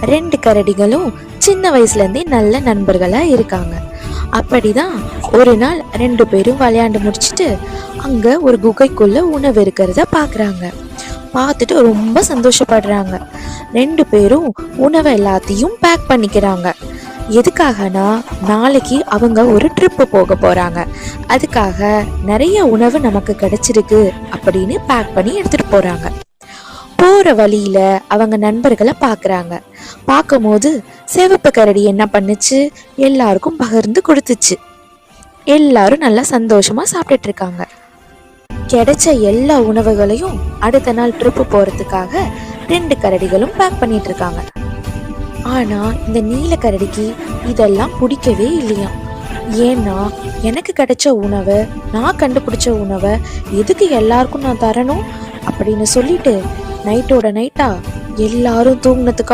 2 கரடிகளும் சின்ன வயசுல இருந்தே நல்ல நண்பர்களா இருக்காங்க. அப்படிதான் ஒரு நாள் 2 பேரும் விளையாண்டு முடிச்சுட்டு அங்க ஒரு குகைக்குள்ள உணவு இருக்கிறத பாக்குறாங்க. பார்த்துட்டு ரொம்ப சந்தோஷப்படுறாங்க. 2 பேரும் உணவை எல்லாத்தையும் பேக் பண்ணிக்கிறாங்க. எதுக்காகனா நாளைக்கு அவங்க ஒரு ட்ரிப்பு போக போறாங்க. அதுக்காக நிறைய உணவு நமக்கு கிடைச்சிருக்கு அப்படின்னு பேக் பண்ணி எடுத்துட்டு போறாங்க. போற வழியில அவங்க நண்பர்களை பாக்குறாங்க. பார்க்கும்போது சிவப்பு கரடி என்ன பண்ணுச்சு, எல்லாருக்கும் பகிர்ந்து கொடுத்துச்சு. எல்லாரும் நல்லா சந்தோஷமா சாப்பிட்டுட்டு இருக்காங்க. கிடைச்ச எல்லா உணவுகளையும் அடுத்த நாள் ட்ரிப்பு போறதுக்காக 2 கரடிகளும் பேக் பண்ணிட்டு இருக்காங்க. ஆனா இந்த நீல கரடிக்கு இதெல்லாம் பிடிக்கவே இல்லையாம். ஏன்னா எனக்கு கிடைச்ச உணவை, நான் கண்டுபிடிச்ச உணவை எதுக்கு எல்லாருக்கும் நான் தரணும் அப்படின்னு சொல்லிட்டு நைட்டோட நைட்டா எல்லாரும் தூங்கினதுக்கு